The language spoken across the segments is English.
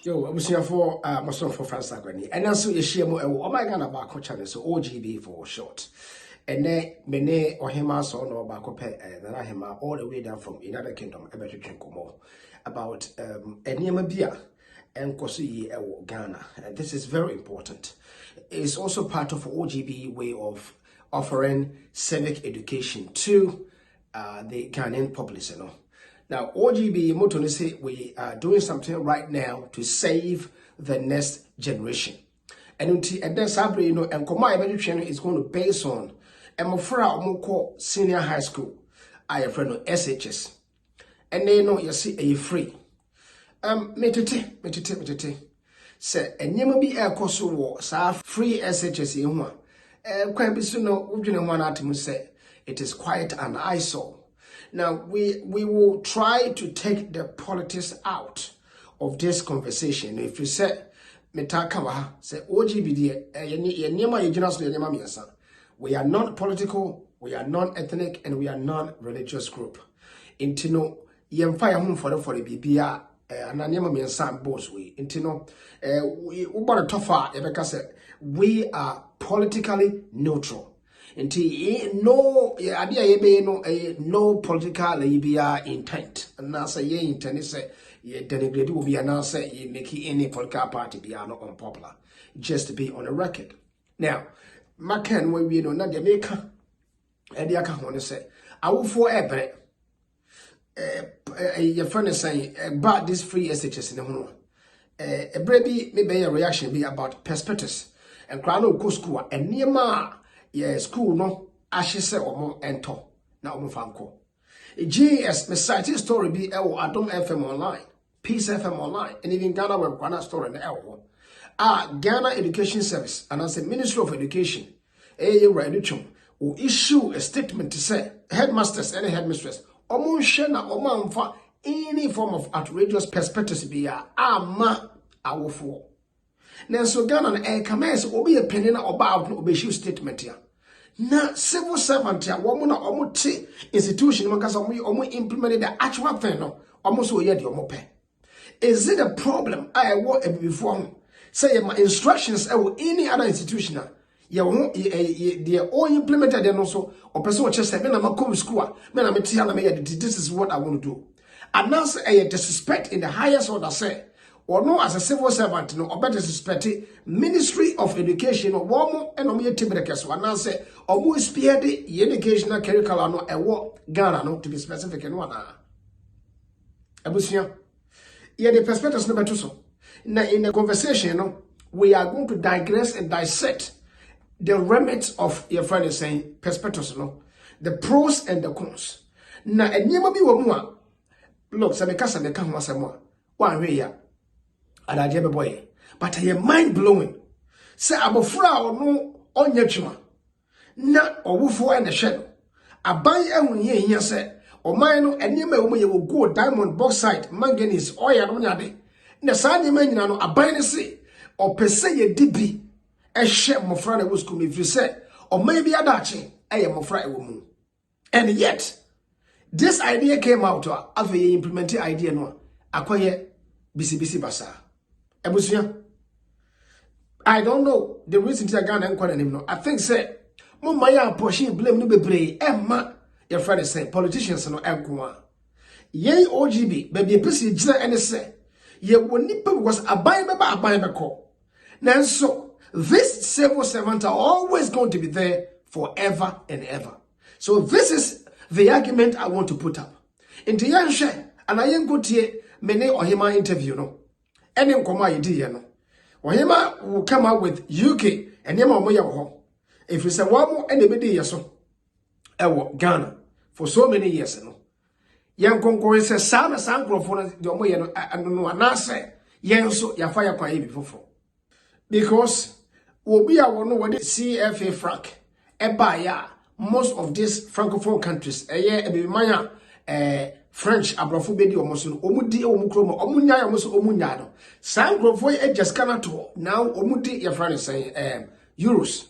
Yo, I'm here for myself for France Agani. And also you share more oh my god about channel so OGB for short. And then mene or him so no about that I him all the way down from United Kingdom about Enyema Bia and Kosi Ghana. And this is very important. It's also part of OGB way of offering civic education to the Ghanaian populace, you know. Now, OGB Motoni say we are doing something right now to save the next generation. And then Sabri, you know, and Koma education is going to base on Emofra Omoko Senior High School. I have friend of SHS. And they know you see a free. Metete. Say, and you may be a coso war, sa free SHS in one. Quite be soon, no, one atom say it is quite an eyesore. Now, we will try to take the politics out of this conversation. If you say, Metakawa, say, OGB, we are not political, we are not ethnic, and we are not religious group. Intino, fire home for the BBR, and Anyama Miansan boss we. Intino, we about to tougher, Ebeka said, we are politically neutral. Inti no idea no political intent. And now say ye intent say ye denigrate will be announced say ye make any political party be not unpopular. Just to be on the record. Now, Macan when we know not the maker and the account want to say I will forever your friend is saying about this free SHS in the home. A baby maybe a reaction be about perspectives and crown of school and near ma. Yeah, school no ashe se omo ento na omo fanko. GS me cite story be Adom FM online, Peace FM online, and even Ghana web Ghana story na Ghana Education Service and as a Ministry of Education, Reduchum will issue a statement to say headmasters and headmistress omo share na omo amfa any form of outrageous perspectives be ama awofo. Now, so Ghana and Kames will be a penny about no issue statement here. Now, civil servant here, woman or institution, because we implemented the actual thing, no, almost so yet your mope. Is it a problem? I want before say my instructions or any other institution. They all implemented and also or person just say, men, I'm come school, men, I'm this is what I want to do. And now say a disrespect in the highest order say. Or no as a civil servant, no, or better suspect Ministry of Education, or one and on your Tiberias, one answer, or more spear the educational curriculum, no, a war Ghana, no, to be specific in one. Abusia, yeah, the perspectives number two. So now, in the conversation, no, we are going to digress and dissect the remits of your friend is saying perspectives, no, the pros and the cons. Now, and never be one more. Look, Samekasa, the come once more. One way, yeah. And I did boy, but I am mind blowing. Say, I'm a flower no on your chuma. Not or woof and a shadow. I buy a one year here said, or mine and you may will go diamond bauxite, manganese, oil, on your day. The Sunday man, I buy the sea, or per se a DB, a share my friend was coming if you said, or maybe a dachi, I am a friend woman. And yet, this idea came out of a implemented idea no acquire BCBC Basa. I don't know the reason to Ghana and Kwan no. I think say Mumaya portion blame no be Emma your friend is saying politicians no enko. Ye OGB baby pesi gina ene say ye wonipa was aban be call. Now so this civil servant are always going to be there forever and ever. So this is the argument I want to put up. Into Yanshe and I ain't go to many or him interview no. Any nkoma idea no. Ohima will come out with UK and yema omo ye if you say one more any be so ewo Ghana for so many years no. Yan konko say sama sankrofo no omo ye no anase yen so ya fire kwan bi fofo. Because obi a wono wo the CFA franc eba ya most of these francophone countries be manya French abrofo bedi omoso no omudi omukromo omunya omoso omunya no sankrofo e just cannot now omudi your friend saying euros.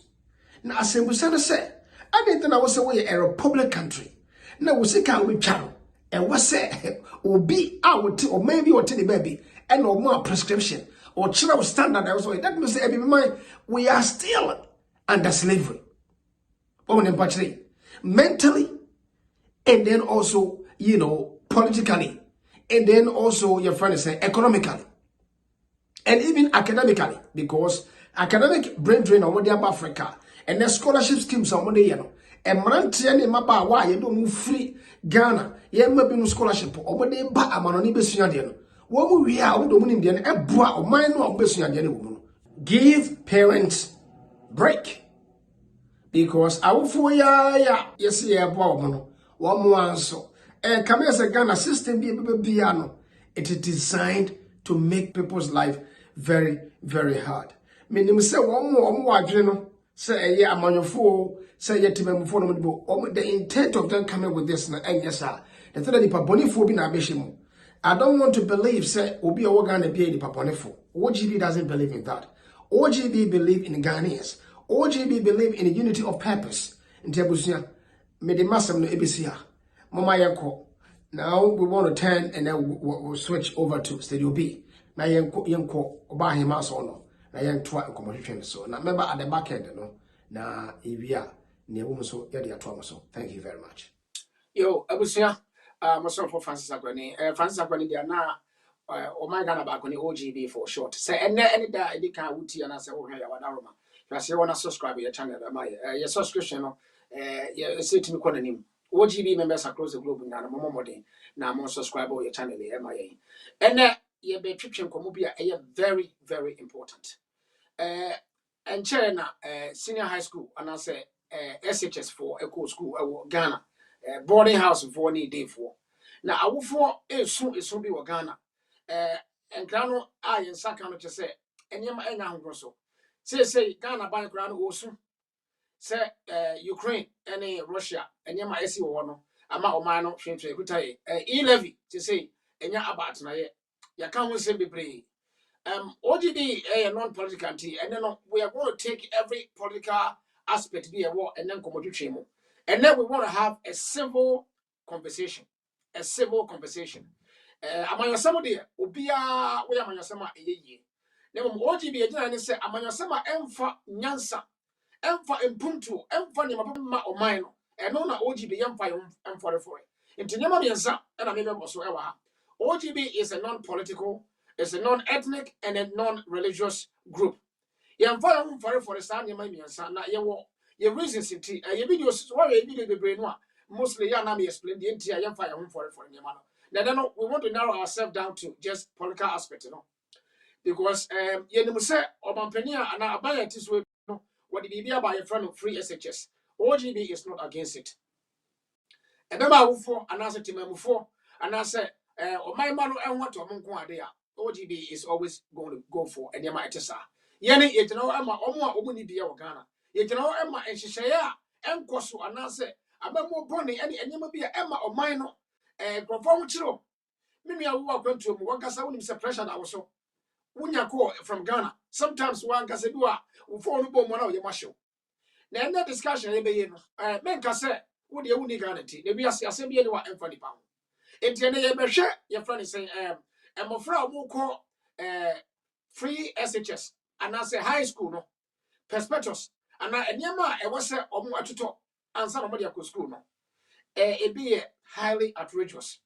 Na asembusa no say I didn't know was a republic country. Now we say can we channel and what say obi out or maybe or tell the baby and no more prescription or children standard. I was that means every mind we are still under slavery. Mentally, and then also, politically, and then also your friend is saying economically, and even academically, because academic brain drain on what Africa and the scholarship schemes on what and Mantian in Maba, why you don't move free Ghana, yeah, maybe no scholarship or what they buy a man on Ibisian. What we are, the woman in a bois or mine or Bessian woman. Give parents break. Because our four yes, yeah, one more answer. And come as a Ghana system be piano. It is designed to make people's life very, very hard. Meaning say one more general, say yeah, I'm on your phone, say yeah, to me phone. The intent of them coming with this, and yes, sir. The third the Paponifo be na I don't want to believe, say, Obi Ogan be the Paponifo. OGB doesn't believe in that. OGB believe in Ghanaians. OGB believe in the unity of purpose. In Tebusia, Medimasam no Ebisia, Mama Yanko. Now we want to turn and then we'll switch over to Studio B. Now Yanko, Oba Himasono, now Yantua and Communication. So now remember at the back end, no, na Evia, near woman so, Yadia Tomaso. Thank you very much. Yo, Abusia, myself for Francis Akwani. Francis Akwani, they are now. O my Ghana back on the OGB for short. Say any day they can wuti and I say oh hey wadaroma. You say wanna subscribe to your channel my your subscription no you say to me kon anim. OGB members across the globe na mo modern na mo subscribe to your channel e my. And ye be twetwe nkomo bi a very very important. And China senior high school and I say SHS for eco school Ghana boarding house for any day for. Now I will for a soon be Ghana. And Grano, I and Sakano to say, and Yama and Grosso. Say, Ghana by Grano also. Say, Ukraine, any Russia, and Yama Essi Wano, Ama Omano, Shintre, Kutai, levy to say, and ya about na ye. Ya can't say be brave. OGB a non-political entity, and then we are going to take every political aspect be a war and then come to chemo. And then we want to have a civil conversation. A civil conversation. Amanyɔsɛm deɛ obiara woyɛ amanyɔsɛm a ɛyɛ yie na mmom OGB agyina ne sɛ amanyɔsɛm a ɛmfa nyansa ɛmfa mpuntuo ɛmfa nneɛma bɛma ɔman no ɛno na OGB yɛmfa yɛ mfɔrefɔre nti nneɛma mmiɛnsa ɛna mebɛbɔ so ɛwɔ ha. OGB is a non-political, is a non-ethnic and a non-religious group. Yɛmfa yɛ mfɔrefɔre saa nneɛma mmiɛnsa na yɛwɔ yɛ reasons nti ɛyɛ videos wɔyɛ video bebree no a mostly yɛ anam explain deɛ nti a yɛmfa yɛ mfɔrefɔre nneɛma no. Now, we want to narrow ourselves down to just political aspect, because you say Obampenia and Abaya this way, what the BBA by a friend of free SHS. OGB is not against it. And then I will for and answer to me for and I said, my man and what to Munko idea. OGB is always going to go for and Yama Etesa. Yenny, you know, Emma, Oma Omuni be our Ghana. You know, Emma and Shishaya, and Kosu, and I said, I'm more bonny, and you may be Emma or minor. Conform chiro. Mimi awu akwantu mu wankasa woni se pressure na wo so. Wunya call from Ghana. Sometimes wankasa bi wa wo phone no bom na wo ye mahyew. Na enda discussion e be ye no. Menka se wo de wuni Ghana ti. Na bi asem bi ye ne wa emfa nipa ho. Enti ne ye behwe ye friend say emofra wo ko free SHS and I say high school no. Perspectives and enema e wo se omo atoto ansa no mo de akọ school no. E be highly outrageous.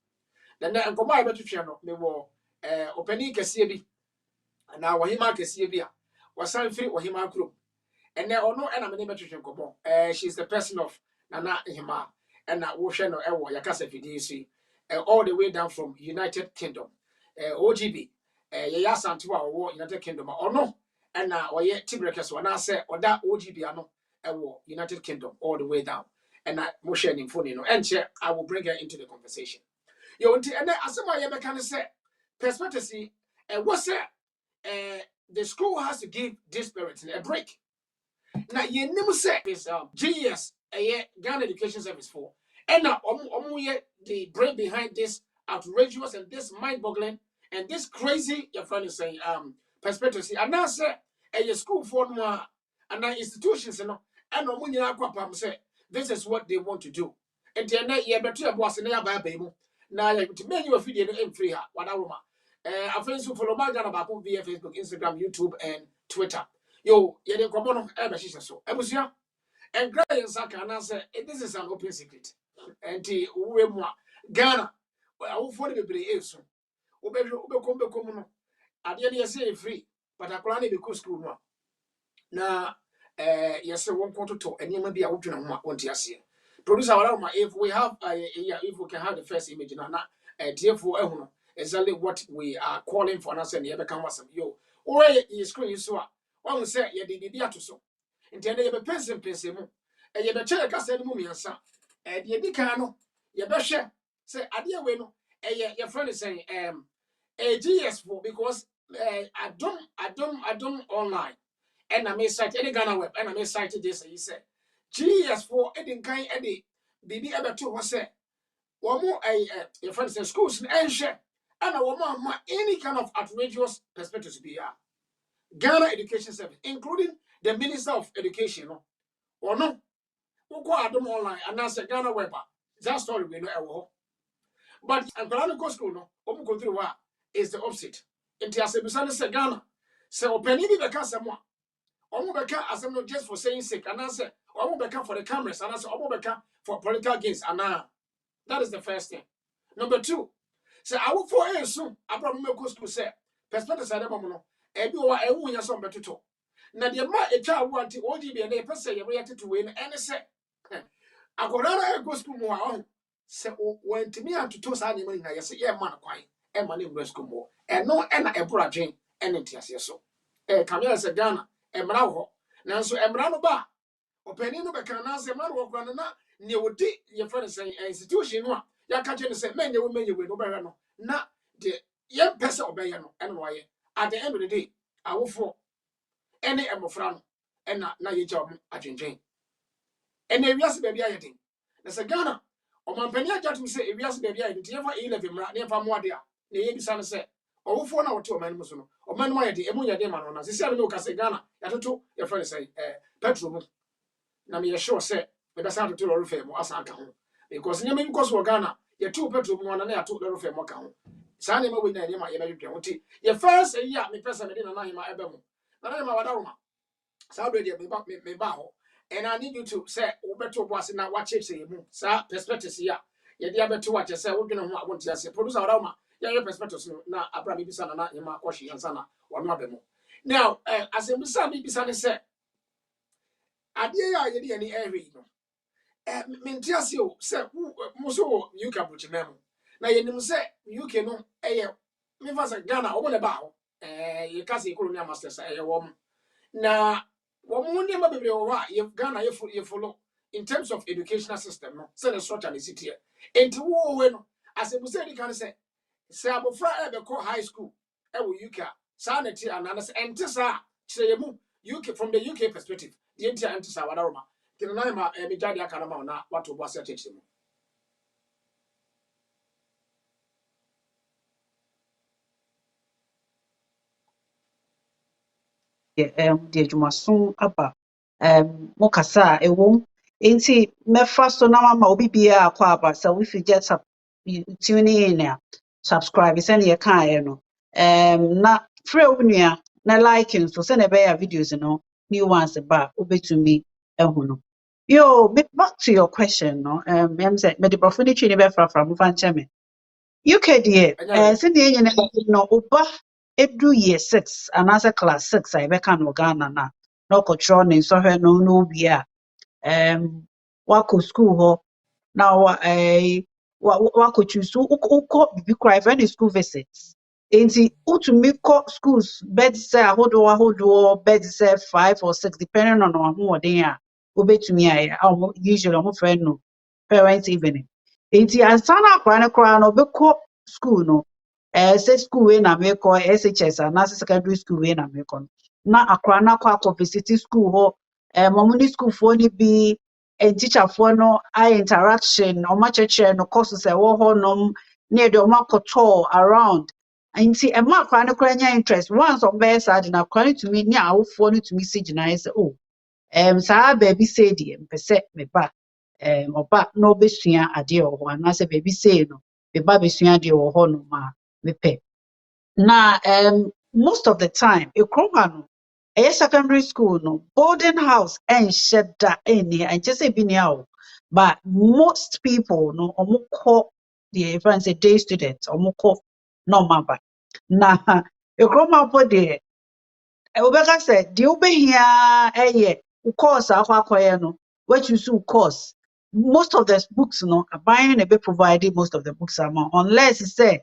Then nkɔmɔ a yɛbɛtwetwe no mewɔ ɔpanin kɛseɛ bi anaa wɔhema kɛseɛ bi a wɔsan firi wɔhema kurom ɛnɛ ɔno ɛna mene bɛtwetwe nkɔmɔ she is the person of Nana Hema ɛna wohwɛ no ɛwɔ yɛkasa fidie so all the way down from United Kingdom OGB yɛyɛ asante a ɔwɔ United Kingdom a ɔno ɛna ɔyɛ tibrekɛso anaasɛ ɔda OGB ano ɛwɔ United Kingdom all the way down ɛna mohwɛ ne mfoni no ɛnkyɛ I will bring her into the conversation. And then asema ye can say perspective what say the school has to give these parents a break. Now ye name say is GES Ghana Education Service for and now the brain behind this outrageous and this mind-boggling and this crazy your friend is saying perspective and now say a school for no and institutions no and no money aquapam say this is what they want to do. And then you better boss and ya ba mu. Na ya to me you video no free ha wada roma. Afenso so follow my Ghana back via Facebook, Instagram, YouTube and Twitter. Yo, ye de komo no e be hihye so. Ebusua and cry and saka and say this is an open secret. And we mu Ghana wo for the bebre eso. Wo be kom no. Ade ne say free, but akora na be go school no. Na yes one quarter to enema bi a wodwena ho a wonte ase. Producer wala if we have if we can have the first image na tfo ehu no exactly what we are calling for, and I say ne be kan wasam yo where is screen so a one say ye de bibia to so nti ene ye be pense mu ye be chere ka say no mu miensa de di kan no ye be hwe say ade we no ye friend is saying GS4 because I don't online and I may cite any Ghana web and I may cite this he said GS4 edin kan ede bibi ebe to ho say womo your friends in schools and share and womo any kind of outrageous perspectives be Ghana Education Service including the Minister of Education no or no who go adom online and answer Ghana web that story we know ewo but Ghana go school no womo go through what is the opposite into asebisa say Ghana say opani bi be ka samo omo beka asem no just for saying sake and answer omo beka for the cameras and answer omo beka for political gains and that is the first thing. Number two, say I will for a soon abram me go school say perspective say dem no e bi wa e wu nya so betuto na de ma e twa wo anti ogb na e pese ye react to we no ene say agodara e go school mo a say wantimi atoto sa ne mani na ye say ye ma na kwan e ma na school mo e no e na e bra dwen e ne ntiase so kamera say Ghana emra ho nanso emra no ba opani no be kan na say man wo kwan na ne wodi ye friend say institution no a ya ka che ne say menye we no be hwe no na de ye pese obeye no ene no ye at the end of the day awofo ene emofra no ena na ye gya om adwendwen ene wiase ba bia ye den na say Ghana o man pani agyatum say wiase ba bia ye den ye fa 11 mra ne fa mo ade a ne ye bisa no say owofo na wote o man mu so no o man mo ye de emu nya de ma no na sisi ade no ka say Ghana ya toto ye friend say petrol mu na me sure say me be sound to lorry fam asa aka ho because nyame because wo Ghana ye tu petrol mu na ya to lorry fam aka ho sa ne ma we na ma ye be dwa wuti ye first year me pesa me de na na ma ebe mu na na ma wada roma sa do de me ba ho and I need you to say wo beto boase na wa cheche mu sa perspectives ya ye de abeto wa che say wo dwene ho a wonti ase producer wada roma ya your perspectives no na abra me bisa na ye ma kwashi yansa na wo no abemu now as em bisa me bisa ne say ade ya ye de ni every no mentiase o se mo so UK abrochimem na yenim se UK no me fa se Ghana o mo ne ba ho ye ka se colonial masters wo na wo mo ne ma bebre wo ye Ghana ye follow in terms of educational system no se the structure is it here enti wo we no ase mo se di kan se abofra be ko high school wo UK sa na ti anana se enti sa kire ye mu UK from the UK perspective the enti enti sa wada roma kina na ma me jadi aka na ma na watu bo ase cheche mu de adwumaso aba mo kasa ewom enti mefa so na mama obi bia akwa aba so if you just tune in subscribe send your kind no na free onua na like so send e be videos no new ones ba obetumi ehu no yo back to your question no em say me de profuni twi ni be fra mo fa nche me UK dear, send the engine no uba edu year 6 and as a class 6 I bekan no Ghana na no control so her no bia wako school ho now wako choose uko bibi cry for any school visits enti utumi ko schools bed say ahodo bed say 5 or 6 depending on how den a obetumi aye usually omo friend no parents evening enti ansana akwa na kra no beko school no say school we na me ko SHS and secondary school we na me ko na akra na kwa visit school ho momuni school for ni bi teacher for no I interaction o ma cheche no courses e wo ho no near the ma koto around nti e ma akra na kra nya interest once on be sad na akra to me nya awofo no to me sigina say oh saa baby say die mpese me ba oba no besua ade wo ho na se baby say no me ba besua ade wo ho no ma me pe na most of the time ekroma no secondary school no boarding house and sheda any and just say bi ni but most people no omukọ the friends say day students omukọ no maba na ekroma po de obeka say the obehia course akwakoye no what you see course most of the books no buying be provided most of the books are unless say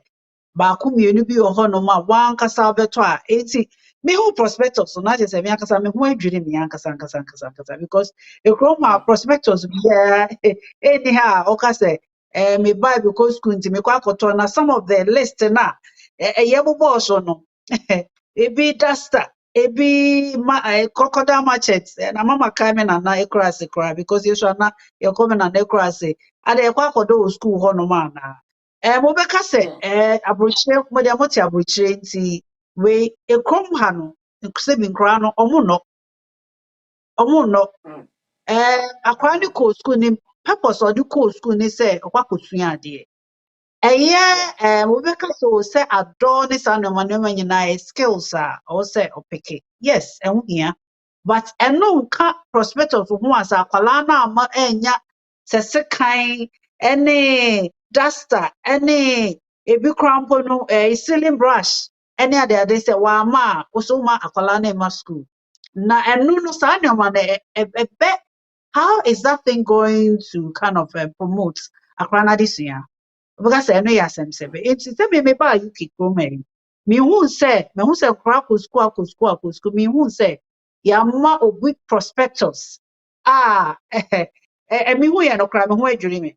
baako mmienu bi wɔ hɔnom a wankasa wobɛtɔ a eti me who prospectus so na kyerɛ sɛ me ankasa me ho adwiri me ankasa because ekurom a prospectus biara ɛni ha a ɔka sɛ me buy because school nti me kɔ akɔtɔ na some of the list na ɛyɛ bobɔɔ so no ebi duster ebi crocodile matchet na mama kae me nana ekura ase koraa because yesu ana yɛkɔ me nana ekura ase ada yɛkɔ akɔdɔ wɔ school hɔnom anaa mobɛka sɛ abrokyire mode amote abrokyire nti we ekrom ha no sɛ bi nkora no ɔmo nnɔ akwara ne kɔ school ni purpose ɔde kɔ school ni sɛ ɔkɔ akɔsua adeɛ ɛyɛ mobɛka sɛ adɔ ne saa nneɛma nyinaa yɛ skills a ɔwɔ sɛ ɔpeke yes ɛho hia but ɛno nka prospectus ho a sɛ akwara no ama ɛnya sɛ sekan ɛne duster ɛne ebi krampo no sealing brush ɛne ade sɛ wama a woso ma akwara no ɛma school na ɛno no saa nneɛma no ɛbɛ how is that thing going to kind of promote akwara no adesua because I know you asem sebe enti se me ba UK kroma mehu sɛ kora kɔ school mehu sɛ yamma obi prospectus mehu yɛ no kora mehu adwiri me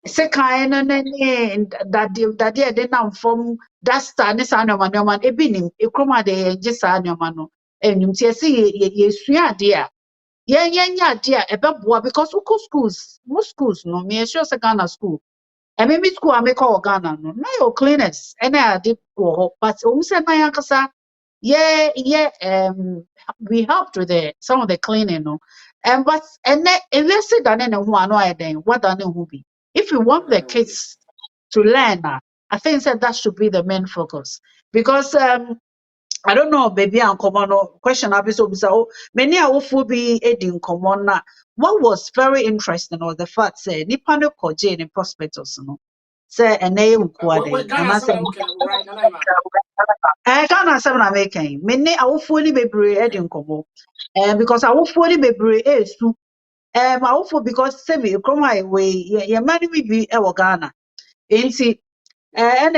se kan no ne dade de nam fam duster ne saa nneɛma ebi nim ekroma de yɛgye saa nneɛma no enim tie se yɛsua ade a yɛnya ade a ɛbɛboa because uko schools most schools no me sure sɛ Ghana school me school I make all Ghana no na your cleaners and I did go but say na yankasa we helped with some of the cleaning no but and if you sit down and who ano then what done who be if you want the kids to learn I think that should be the main focus because I don't know, baby, and common question. So many awful be aiding common. What was very interesting was the fact say Nipano Koje in prospectus, no, say a name quade, and I said, Ghana 7 American. Many awful be aiding common, and because awful be is to awful because semi come my way, your money be a Ghana. Ain't see, and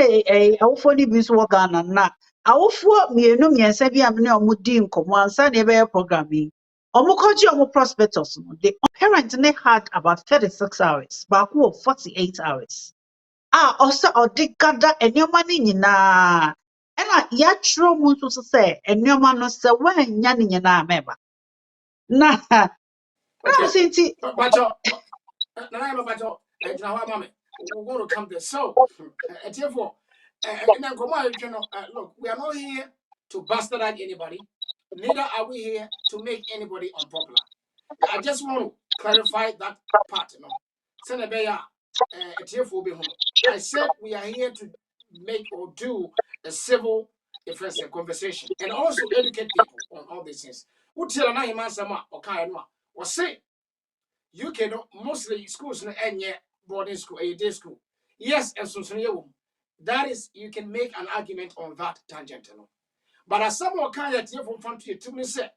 awful be so Ghana na. Awofo mienu miensa bi amne omo di nkomo ansa na ebe program yi omo koji omo prospectus no the parent ne had about 36 hours baako wɔ 48 hours also odigada enema ne nyinaa ɛna ya tro mu nso so sɛ enema no sɛ wanya ne nyinaa meba na na sinti Bacho, we're going to come there. So, therefore, look, we are not here to bastardize anybody. Neither are we here to make anybody unpopular. I just want to clarify that part. I said we are here to make or do a civil defense and conversation and also educate people on all these things. Who tell na him answer ma or say UK no mostly schools no any boarding school, a day school. Yes, and so that is you can make an argument on that tangent. No? But as someone can get here from country to me say,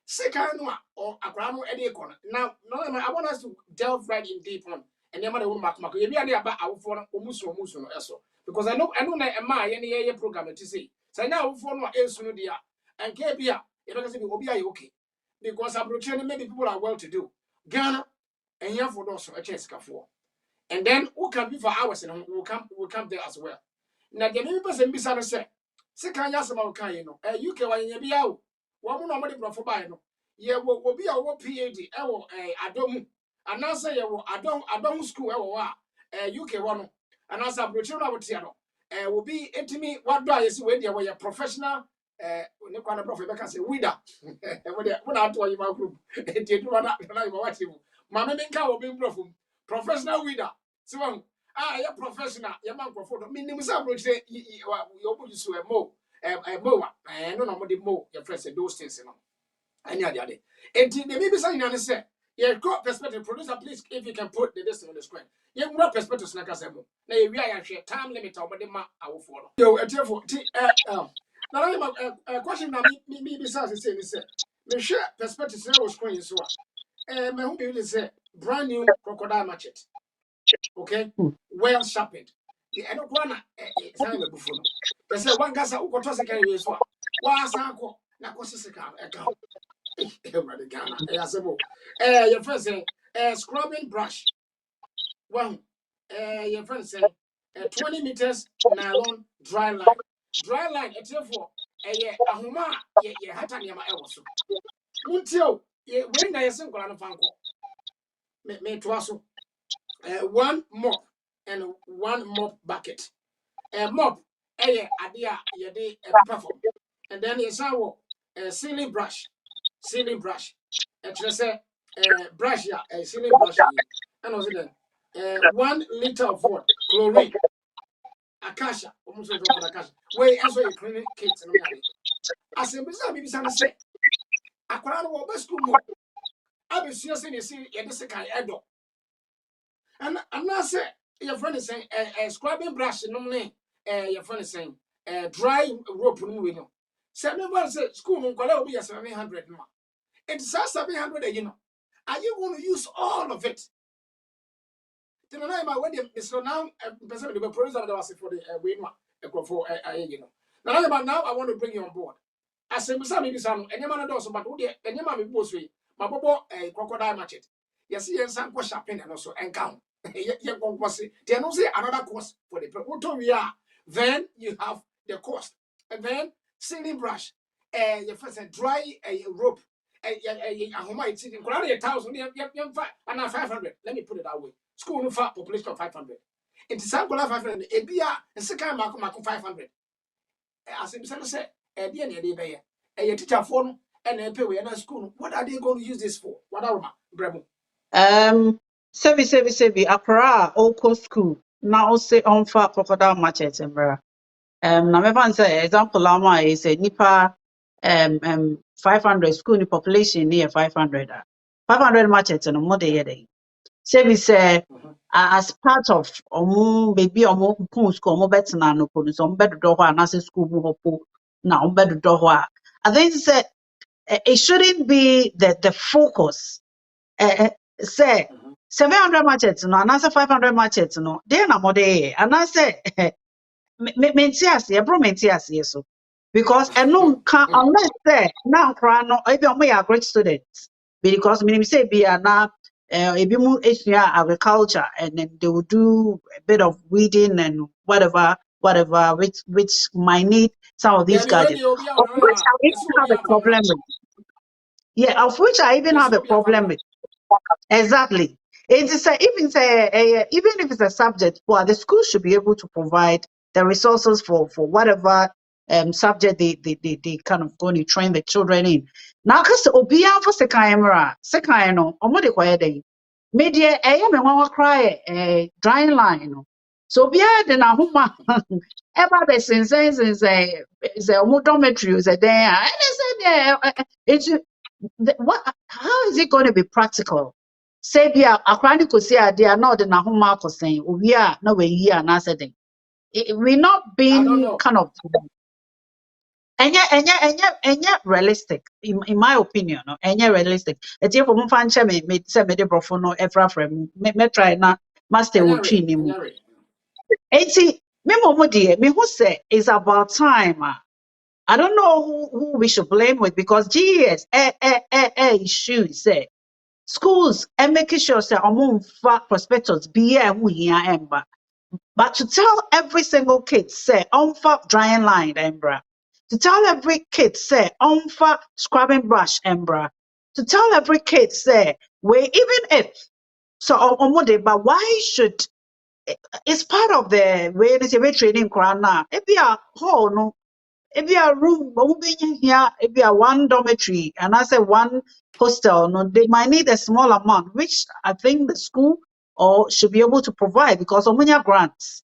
Sekano or Akrano Edicon. Now, no, I want us to delve right in deep on and the other mark. You be about our phone Musu eso. Because I know that my any program to say. So now phone what else no dia and Kabia, it doesn't be okay. Because I'm maybe people are well to do. Ghana and here for those a chance for. And then who can be for hours and we'll come there as well. Now the many person be say, Sekan Yasama can UK when you be out. One more money for buy no. Ye will be our PAD, Adom, and now say you Adom school, UK one, and as a Brutina would will be intimate. What do I see when they were professional ne kwa na prof be ka say wida we na to yi ma group enti do na yi ma wati mu ma me nka wo be prof professional wida so ya professional ya man profo do minim sa bro say yo bu so mo mo no no mo de mo your friend say those things no any ade enti the maybe say na say yeah go perspective producer please if you can put the distance on the screen yeah more perspective na ka say mo na ye wi ya hwe time limit o mo de ma awofo no yo etiefo ti na na ma question na me be say ni say me hwe perspective na wo screen so me who be say brand new crocodile machete. Okay, well sharpened. The Edokwana time a buffalo. They say one gas who got us a carry as well. Was uncle, Nakosika account. Ghana, your friend say, scrubbing brush. One, your friend say, 20 meters nylon dry line. Dry line, it's for a huma, ye hataniama elso. Muntio, ye when I sing Fanko. Me to us. One mop and one mop bucket. A mop, idea, ye de perform. And then you saw a silly brush, and just say, brush, yeah, a silly brush. And also then, 1 liter of what? Chlorine, akasha, almost like akasha. Wait, as well, you clean kids and me. I said, Mr. Maybe some say, I can't go back school. I be seriously, you see, yeah, this kind of edo. And I say, your friend is saying, scrubbing brush, no name, your friend is saying, dry rope, no, we know. 7 say school, no, will be a 700. It's 700, you know. Are you going to use all of it? Then I know when so now, person the producer that was for the win, for you know. Now I want to bring you on board. I say, maybe some, and your man does, but who and your mammy boss way, my bobo, a crocodile machete. Yes, yes, some was shopping and also encounter. You're going to say, they don't say another cost for the people. We are. Then you have the cost. And then ceiling brush, your first dry rope, a home, it's in 1,000, and 500. Let me put it that way. School no fat population of 500. It is Angola 500. A beer and second Marco 500. As I said, a dear near the a teacher phone and a pay in a school. What are they going to use this for? What are Bremo? Sebi, Accra, Oko School. Now say on for crocodile machete, mbra. Na me fan say example lama is a nipa 500 school ni population near 500. 500 machete no more dey. Sebi say as part of baby pun school omo betena no ko so bedo ho anase school mu hopo na bedo ho a. I think say it shouldn't be the focus. Say 700 markets no anase 500 markets no dey na mo dey anase mentias ye bro mentias ye so because eno can unless say now kra no ebi omo ya great students because me say be na ebi mu esua agriculture and then they will do a bit of weeding and whatever which might need some of these gadgets of which I even have a problem with. Yeah, of which I even have a problem with. Exactly. It is even if it's a subject, well, the school should be able to provide the resources for whatever subject they kind of going to train the children in. Now, because obia for second no, omode kwaya dey. Media me wan cry drying line no. So obia de na homa ever be since is a dormitory is a there. And they said how is it going to be practical? Say be akwani ko say ade na ode na homa akosen owi a na we yi anasede we not I don't being know. kind of enya realistic in my opinion no enya realistic eti for mo fan che me say me de brofo no efra frame me try na master wo twi ni mu Anyari. eti me mo de me who say it's about time I don't know who we should blame with because GS issue say schools and making sure say among prospectors be here who here ember. But to tell every single kid say drying line embra. To tell every kid say scrubbing brush embra. To tell every kid say we even if so but why should it's part of the way they say training crana. It be a whole no If you a room, here, if you are one dormitory, and I say one hostel, no, they might need a small amount, which I think the school or should be able to provide because of many grants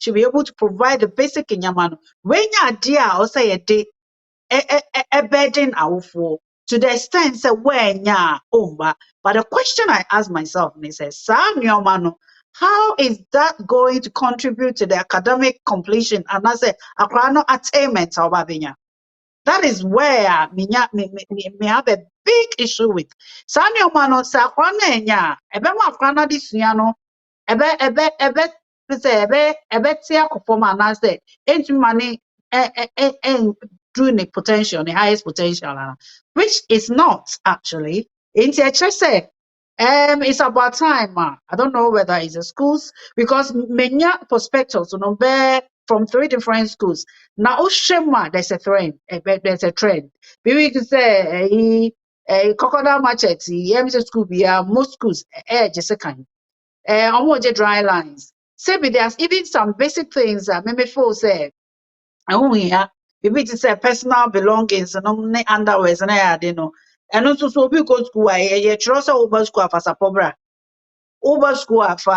should be able to provide the basic in Yamano. When you are dear, or say a day, a burden awful to the extent say when ya over. But the question I ask myself is Sam Yomano, how is that going to contribute to the academic completion and I say acquire attainment of Abinya? That is where me have a big issue with Sam Yomano sa kwana ebe mo akwana this no ebe say ebe tia akofo ma na say enti mane through the potential, the highest potential, which is not actually. Enti just say it's about time. I don't know whether it's the schools because many prospectors, bear from 3 different schools. Now, Oshema, there's a trend. There's a trend. Maybe you can say, crocodile market, MC school, most schools, just a kind. Dry lines. Say, there's even some basic things that maybe folks say, oh, yeah, maybe to say personal belongings and underwears and I don't know. And also, so because school, I trust over school for Sapobra. Over school for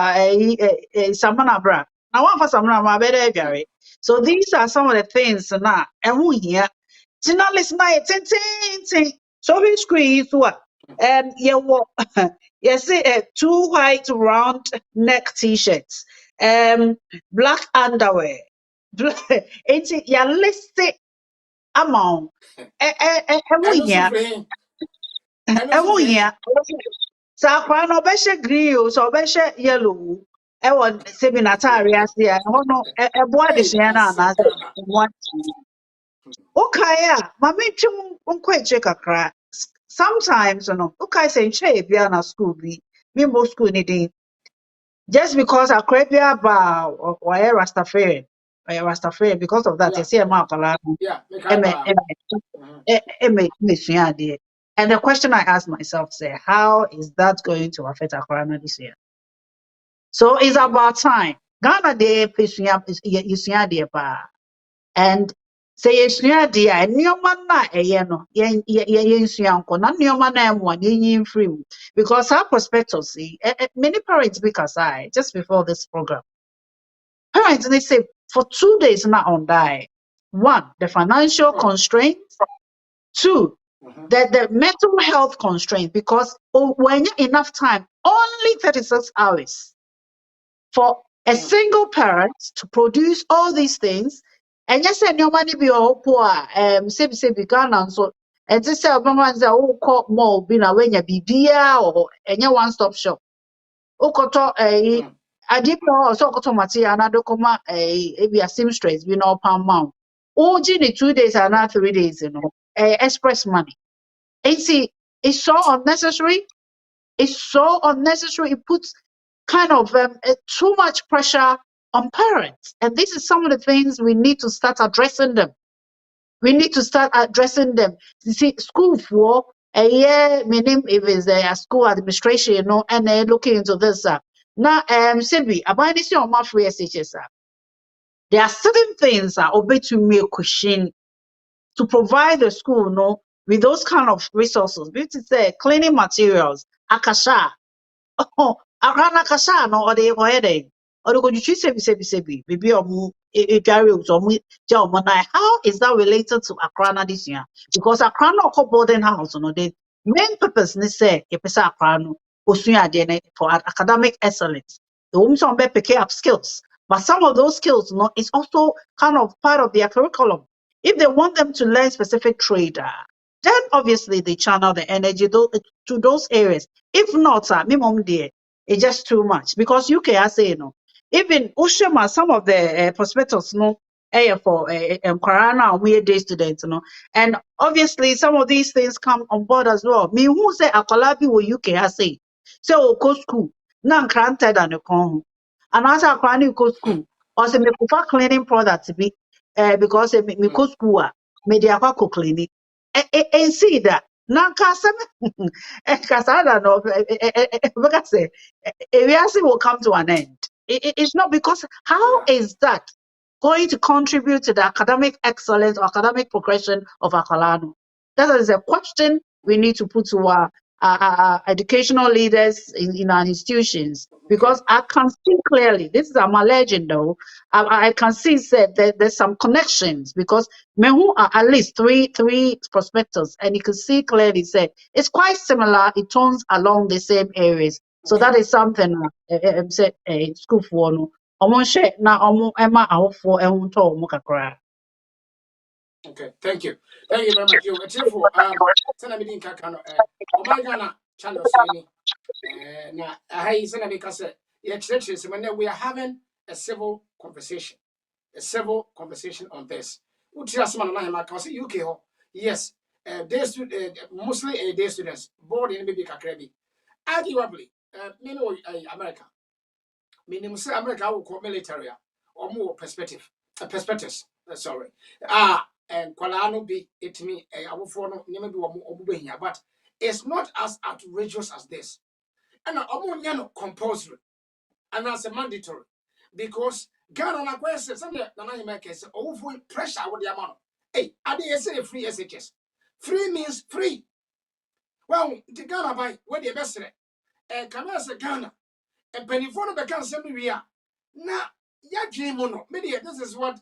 Samana bra. Now one for Samana ma better Gary. So these are some of the things now. And we here. Journalists na tin. So we screen is what you yes 2 white round neck t-shirts. Black underwear. It's ya list amount. And we here. And we here. Sa akwa no be she green o so be she yellow e won seminar atare ase a ho no e bo adesua na na ase one okay ma me twem nkwa eche kakra sometimes no okay say nche bia na school bi me mo school ni din just because akra bia ba or Rastafarian because of that you see ma akala me sua ade. And the question I ask myself say how is that going to affect Accra this year? So it's about time. Ghana de yesua de pa. And say yesua de a nneoma na eye no yensua nko na nneoma na emo yin free because our perspectives see many parents because I just before this program parents they say for 2 days not on die. One, the financial constraints. Two, the mental health constraint because when you enough time only 36 hours for a single parent to produce all these things, and yes, and your money be all poor, say Ghana, so and this say Obama say oh call more be na when you be beer or any one stop shop. Okoto I did know so koto mati another comma be a seamstress be no pound mount. Oh, Gini 2 days and not 3 days, express money. And see, it's so unnecessary. It's so unnecessary. It puts kind of too much pressure on parents. And this is some of the things we need to start addressing them. We need to start addressing them. You see, school for a year, meaning if it's a school administration, and they're looking into this. Now, Sebi, about this, my free SHS. There are certain things that obey to me a question to provide the school, with those kind of resources. Beauty say cleaning materials, akasha, oh, arana kasha no or they go headache. Or the you sebi, maybe how is that related to Akrana this year? Because Akrana ko boarding house, the main purpose ni say pesa Akrano for academic excellence. The women some pick up skills. But some of those skills, is also kind of part of their curriculum. If they want them to learn specific trade, then obviously they channel the energy to those areas. If not, me mom dear, it's just too much because UK say even Ushema, some of the prospectors for Kwarana we day students and obviously some of these things come on board as well. Me who say Akolabi wo UK say so go school na granted and the and as Akwani go school or say me prefer cleaning products be because me go school me dey akwa cleaning and see that now kasa I don't know because say will come to an end. It's not because how is that? going to contribute to the academic excellence or academic progression of Akalano? That is a question we need to put to our educational leaders in our institutions, because I can see clearly, this is my legend though, I can see said that there's some connections, because Mehu are at least three prospectors, and you can see clearly said it's quite similar, it turns along the same areas. So that is something said school for no. Na Emma awfo ehunto omo kakra. Okay, thank you. Thank you very much. You for send me din kaka no my Ghana channels ni na I send me kase yeah churches when we are having a civil conversation. A civil conversation on this. Uti asma na na ka say UK ho. Yes, mostly day students board in baby kakra bi. Arguably, many America. Meaning say America will call military or more perspective. Perspectives. Sorry. And kwala no be it me abofo no nyame bi wo obubehia, but it's not as outrageous as this. And omo no compulsory and as a mandatory, because Ghana na kwese say na na hima kese obufo pressure wo de ama no. Hey, ade say free SHS. Free means free. Well, the Ghana by where the best can I say Ghana and pennyfo no be kan say me wi a na ya dream no me this is what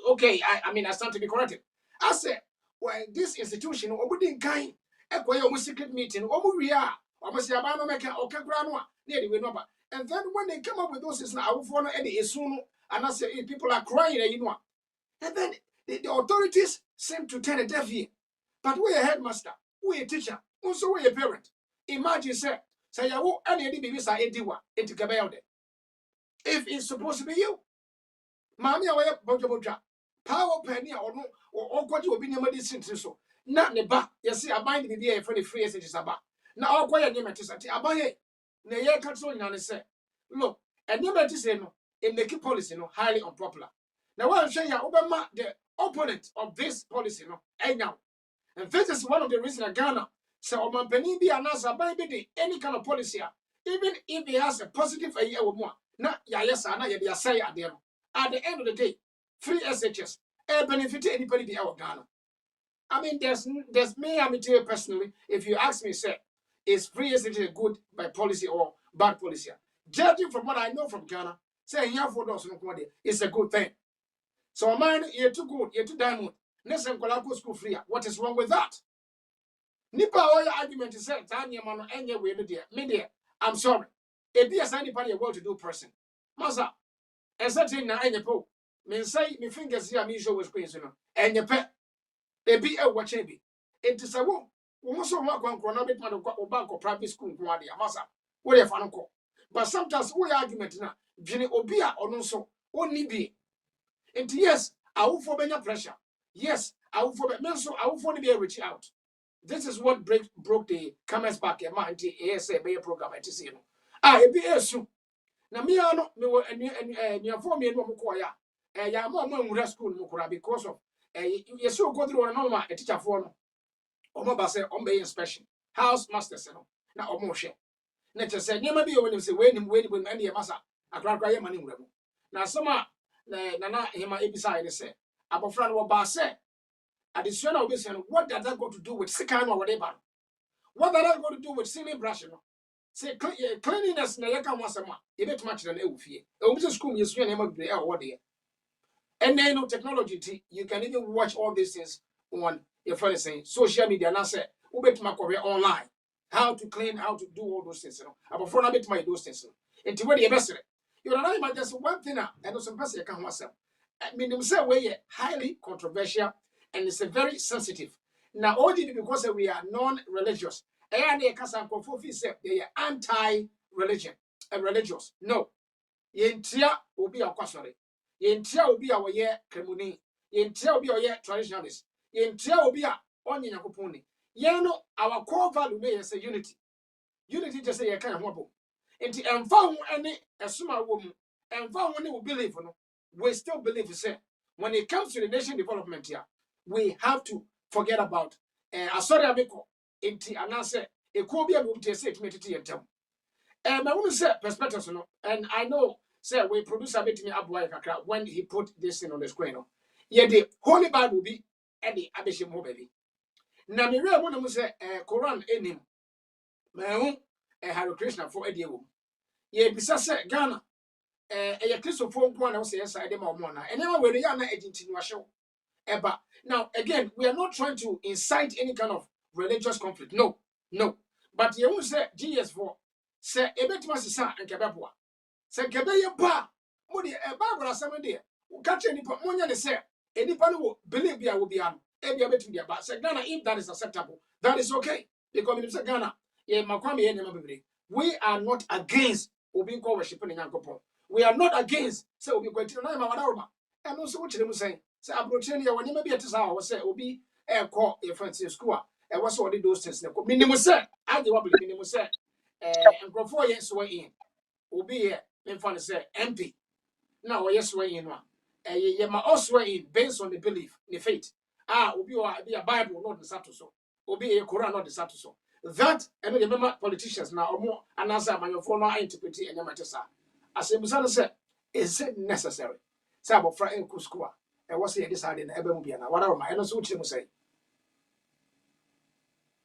okay I mean I stand to be corrected. I said well this institution obudin kan ekoye omo secret meeting omo wi a omo say aba no make okakura no a na the way no ba, and then when they come up with those is na awofo no e dey esu no and I say people are crying you know, and then the authorities seem to turn a deaf ear. But we a headmaster, we a teacher, also we a parent. Imagine say ya wo any baby sa ediwa into kabelde. If it's supposed to be you, mommy away bojoboja. Power penny or what you be near medicine so. Not ne ba, you see, I bind the idea for the free as it is about. Now, I'll quite a name at Abaye. Ne ye control and say, look, and you better say no, it make it policy no highly unpopular. Now, what I'm saying, Obama, the opponent of this policy, no, and now. And this is one of the reasons Ghana, so Oman Penimbi and Nasa by any kind of policy, even if he has a positive a year or more, not yes, and I say at the end of the day, free SHS, benefit anybody be our Ghana. I mean, there's me, I'm tell you personally, if you ask me, say, is free SHS good by policy or bad policy? Judging from what I know from Ghana, say, yeah, for those it's a good thing. So, mine, you're too good, you're too diamond. Next school free. What is wrong with that? Nipa oya argument is said, Tanya mano enye we no dear. Me dear, I'm sorry. It be a sign a well-to-do person. Masa, and such in na enye po. Me say me fingers here me show was queens, you know. Enye pe. It be a watch be. It is a wo. We so work on chrono bit man or bank or private school kwadi masa. What if I don't. But sometimes we argument na jini obia or no so only be. And yes, I will for benya pressure. Yes, I will for menso I will for be a reach out. This is what broke the comments back a man to ASA Bay program at TCN. It be a soup. Now, me, I know me were near for me and Mokoya. Ya mom school Mokura because of you so go through a normal a teacher for no. Omo say on bay inspection. House masters, now almost share. Nature said, never be when you say, wait when any massa. I can't cry money. Now, some Nana him beside say, Abba Fran or Bar said, additional business, what does that got to do with second or whatever? What does that got to do with ceiling brushing? Say cleanliness na yaka wasama. You bet much than eufie. A school you swing him up there or there. And then no technology, you can even watch all these things on your friend saying social media and I say, ubet my career online. How to clean, how to do all those things, you know. I'm before I bet my those things. And to where the best. You know, I just one thing and some person can myself. I mean, them say we highly controversial and it's a very sensitive. Now, all because we are non-religious. And they can say they are anti-religion and religious. No. Yentia will be our kwasori. Yentia will be our year kremuni. Yentia will be our year traditionalist. Yentia will be our only yakupuni. Yeno, our core value may say unity. Unity just say a kind of wobble. And the found any a small woman and found when we believe no, we still believe say when it comes to the nation development here, we have to forget about sorry abiko inti anase e ko bia be say to me tete yentem. My woman said perspectives no, and I know say we producer bet me aboy kakra when he put this thing on the screen no. Ye the Holy Bible be e de abehye mo baby. Na me we mo no say Quran enim. Ma hu Hare Krishna for e de wo. Ye bisa say Ghana ye Christopher nko na wo say yes I dem omo na. Ene ma we ya na agenti no ahye. Eba. Now again, we are not trying to incite any kind of religious conflict. No, no. But you will say GS4 say ebetima sisa nkebeboa. Say nkebeye ba mo de Bible asem de. Wo ka che nipa mo nya ne say enipa no wo believe bia wo bia no. E bia betim de ba. Say Ghana if that is acceptable, that is okay. Because in say Ghana, ye makwame ye nema bebre. We are not against obi ko worshiping Nyankopon. We are not against say obi ko tino na ma wada and also what you saying. Say approaching you when you maybe at his house, say, Obi, call your friends in school. And what's all those things? Minimum say, I do what minimum say, and go 4 years way in. Obi here, in front say, MP. Now, yes, way in one. Ye ma also in based on the belief, the faith. Obi or be a Bible, not the Satuso. Obi a Quran, not the Satuso. That, I mean, remember politicians now, or more, and answer my phone, I interpret and Yamatesa. As a Musana said, is it necessary? Sabo fra en kuskua e wose ye decide na ebe mu bia na wada ma eno so uchi mu say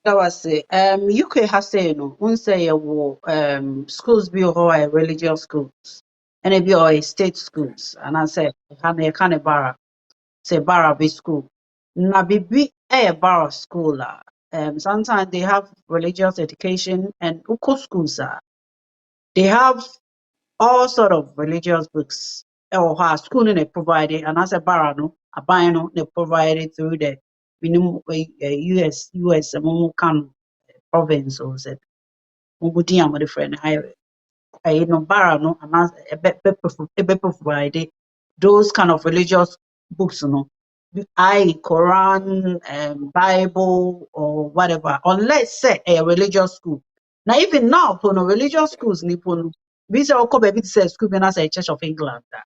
That was it. UK has said no. One say schools be or religious schools, and it be or state schools. And I say, can bara say bara be school. Na be a bara school. Sometimes they have religious education and uko schools they have all sort of religious books. Or her school they provided, and as a bara no, a buy no they provided through the minimum US can province or said mubudi amade friend I no bara no and ebe provide those kind of religious books no I Quran Bible or whatever unless say a religious school now even now for no religious schools ni po no bi say okọ baby say school bi na say Church of England that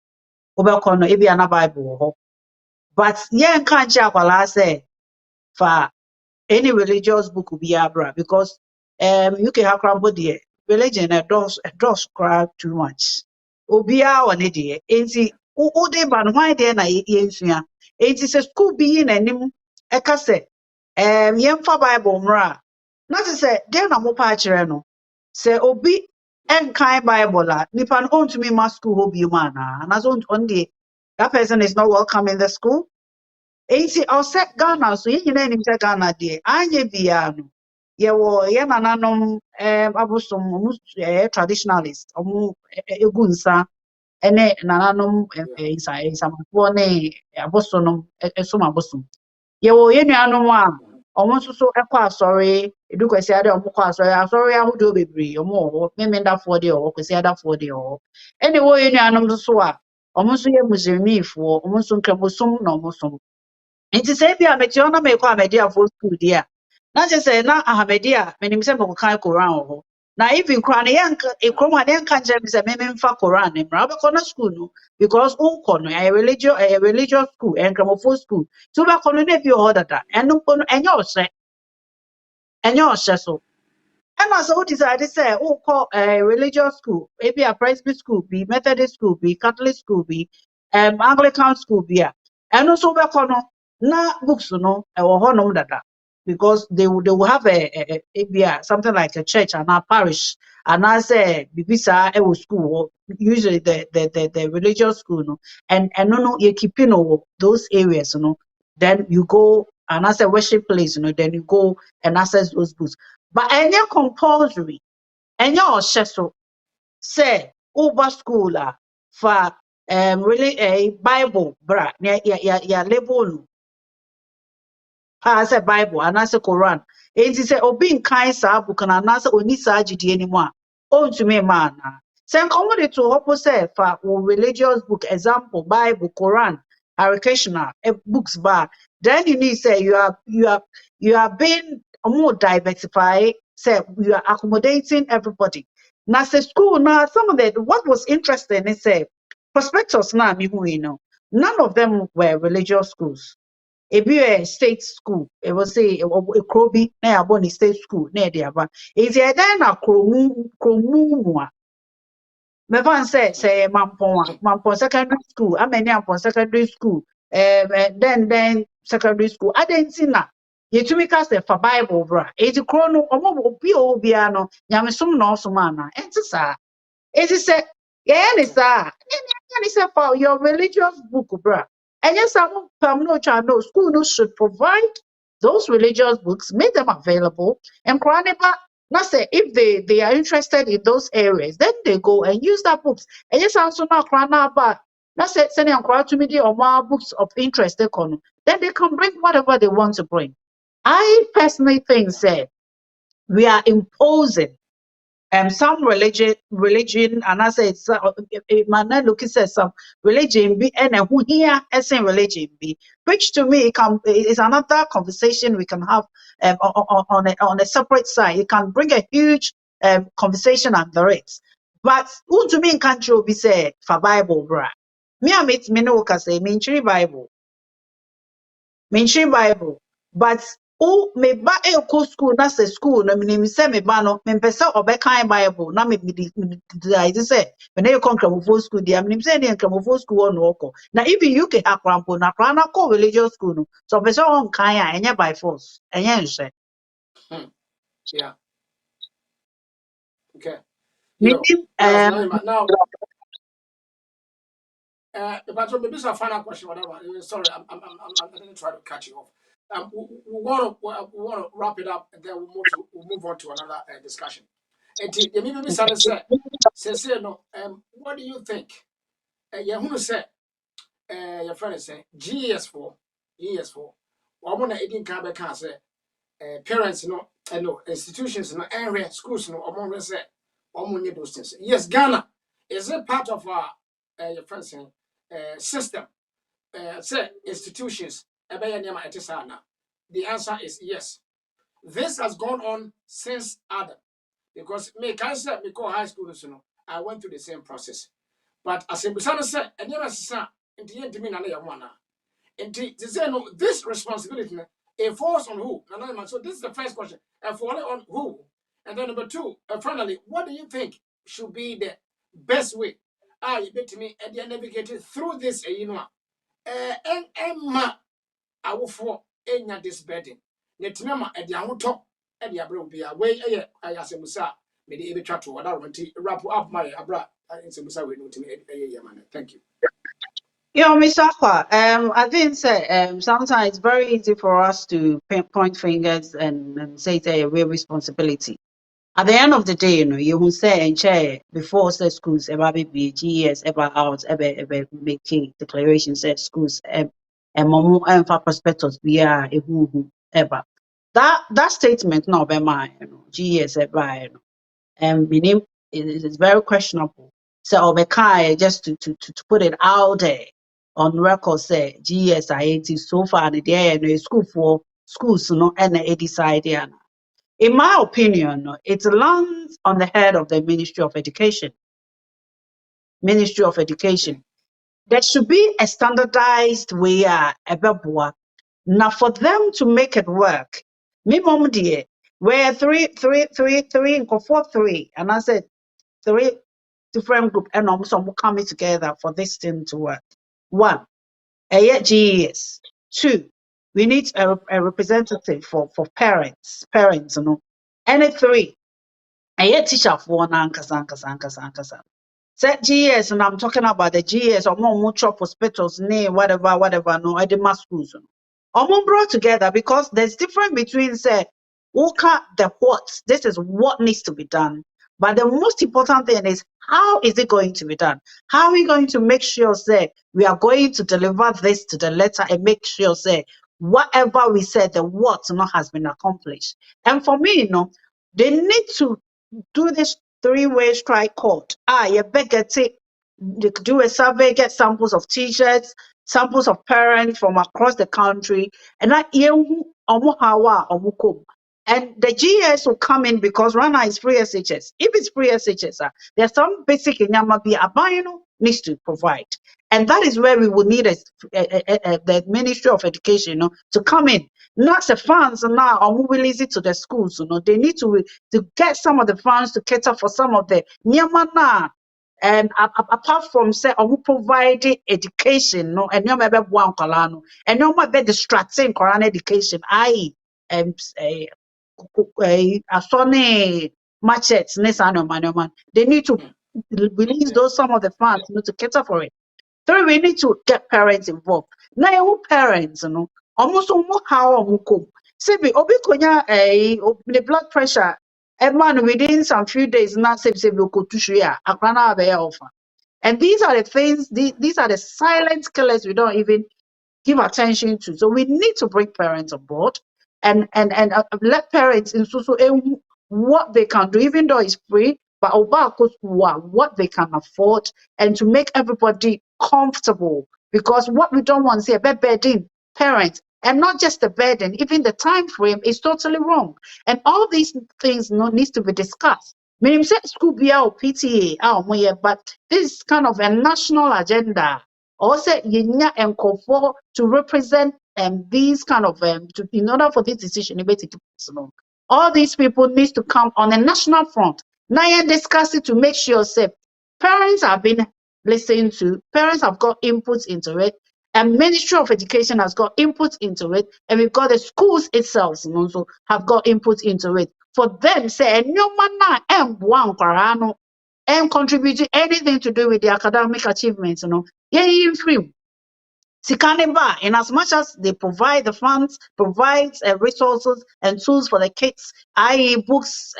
obekọ no ebi na Bible wɔ hɔ but yen kan che akwala say fa any religious book will be abra because you can have crumble there religion it does cry too much obia on it there enti o de ban why there na yensua enti se school be in anim e ka se yemfa bible mra na te se there na mo pa kire no se obi enkai bible la nipa no on to me ma school ho bi ma na na so on the that person is not welcome in the school. Enti offset Ghana so yin nyina nim se Ghana de anye bia no ye wo ye nananom abosom mu traditionalist omu egu nsa ene nananom yeah nsamafo ne abosonom esom abosom ye wo ye nuanom a omo nso so ekọ asori edukwesi ade omo kọ asori ahodo bebre omo wo memendafo de o kwesi adafo de o ene wo ye nuanom nso so a omo nso ye muslimifo omo nso nkramosom na omo som nti sɛ bia meti ɔna mekɔ Ahmadiyyafoɔ school di a na kyerɛ sɛ na Ahmadiyya menim sɛ mekɔkan Koran wɔ hɔ na even kora no yɛnka ekurom a yɛnka nkyerɛ me sɛ mememfa Koran ne mmra wobɛkɔ na school no because wokɔ no ɛyɛ religious school ɛyɛ nkramofoɔ school nti wobɛkɔ no na ebi wɔ hɔ dada ɛno mpo no ɛnyɛ ɔhyɛ so and also what decide say call a religious school, maybe a Presbyterian school, be Methodist school, be Catholic school, be Anglican school, be and also we kono na books no e wo honom dada because they will have something like a church and a parish and I say bibisa e wo school usually the religious school no and no you keep those areas then you go and as a worship place then you go and access those books but any compulsory, any ɔhyɛ so say over school for really a Bible bra ya label no say Bible and say Quran. Enti say obi nkan saa book na na say oni saa gidie ni mu a ontumi ma na. Say nkomo de to hopo say for religious book example Bible Quran educational books bar then you need say you are being more diversified say you are accommodating everybody. Now say school now some of the what was interesting is say prospectus now me who none of them were religious schools ebi a state school it was say a krobi na ya born state school na e dey aba ezi edan na kromu mu a me fan say mampon secondary school, ameni ampon secondary school, then secondary school. Adentina. Yetumi ka say for Bible bra. Eti kro no obi no nyamesom na osoma na. Enti sa. Eti say yeah ni sa. Ni say for your religious book bra. And yes, some no child no school no should provide those religious books, make them available, and not say if they are interested in those areas, then they go and use that books. And yes, also now but not say sending to media or more books of interest they can, then they can bring whatever they want to bring. I personally think say we are imposing some religion and I say it's man look at some religion be and who here as in religion be, which to me is another conversation we can have on a separate side. It can bring a huge conversation under it. But who to me in country will be say for Bible bra. Me I meet me no say me Bible. Mention Bible, but o me ba e ko school na say school no me say me ba no me pese obekan Bible na me I say me na e konkramofo school dia me say dey konkramofo school no oko na even UK akrampo na kra na ko religious school no so pese on kan a enye by force enye nhye Yeah. Okay. me That's now. But maybe it's a final question, whatever. Sorry, I didn't try to cut you off. We want to wrap it up, and then we'll move on to another discussion. And maybe Sally say no. What do you think? Yeah, who say? Your friend is saying GS4, GS4. One one eating can say parents, no institutions, no area schools, no among say among those things. Yes, Ghana is a part of our your friend saying system. Say institutions. The answer is yes. This has gone on since Adam. Because me can say me call high school, I went through the same process. But as a person said, and never say, in the end, me na ya wana. And to say no, this responsibility it falls on who? So this is the first question. And for on who? And then number two, finally, what do you think should be the best way? You bet me and you navigated through this, and awofo enya this burden netime ma e de ahoto e de abra obi a we ayasemusa me de ebetwa to wada ronti wrap up my abra ayasemusa we no timi ye man. Thank you. Yeah, Miss Aqua, I think say sometimes it's very easy for us to point fingers and say it's a real responsibility. At the end of the day, you will say and chair before say schools ever be GS ever out ever making declarations that schools and momo and for prospectors we are a who ever. That statement no be mine, GS ever, meaning it is very questionable. So Obekai just to put it out there on record say GSIAT so far the day no school for schools no and the decide. In my opinion, it lands on the head of the Ministry of Education. Ministry of Okay. Education. There should be a standardized way now for them to make it work. Me mom dear, where three, and four three, and I said three different group and some coming together for this thing to work. One, a GES. Two, we need a representative for parents, And three, a teacher for ankasa. Set GS, and I'm talking about the GS or more mutual hospitals, name, whatever, no, at the mass schools. Or brought together because there's difference between say, okay, the what, this is what needs to be done. But the most important thing is how is it going to be done? How are we going to make sure say we are going to deliver this to the letter and make sure say whatever we said, the what has been accomplished. And for me, they need to do this three-way strike code. You better do a survey, get samples of teachers, samples of parents from across the country, and that and the GS will come in because right now it's free SHS. If it's free SHS, there's some basic in Yamabi Abayano needs to provide. And that is where we will need the Ministry of Education to come in. Not the funds now are moving easy to the schools. They need to get some of the funds to cater for some of the Nyamana apart from say providing education no and you maybe one no and you be distracting koran education um asone markets man they need to release those some of the funds to cater for it. So we need to get parents involved. Now, your parents, almost how say be obi konya the blood pressure. A man within some few days, not say we go to share. Akrana be offer. And these are the things. These are the silent killers we don't even give attention to. So we need to bring parents on board and let parents in what they can do, even though it's free, but what they can afford and to make everybody comfortable. Because what we don't want to see a burden parents and not just the burden, even the time frame is totally wrong. And all these things needs to be discussed. Meaning say school be our PTA, but this is kind of a national agenda also yenya enkofo to represent these kind of in order for this decision to be taken place, all these people needs to come on a national front now and discuss it to make sure say parents have been listened to, parents have got inputs into it, and Ministry of Education has got inputs into it, and we've got the schools itself also have got inputs into it for them say no man and contributing anything to do with the academic achievements, yeah, free. Sikaneba, in as much as they provide the funds, provides resources and tools for the kids, i.e. books,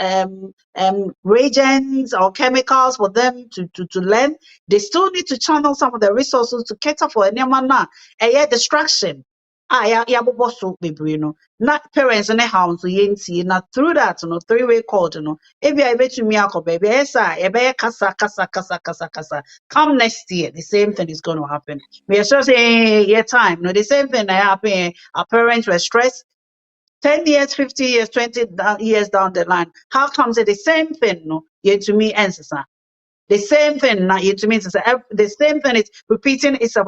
reagents or chemicals for them to learn, they still need to channel some of the resources to cater for any man a distraction. Ya bobo so bebre no. Not parents in the house yenti na through that three-way call ebi I bet you me akọ baby esa e be kasa come next year the same thing is going to happen. We are just saying yeah time no the same thing that happened. Our parents were stressed 10 years 50 years 20 years down the line. How comes it the same thing no yet to me answer the same thing, not it means the same thing is repeating. It's a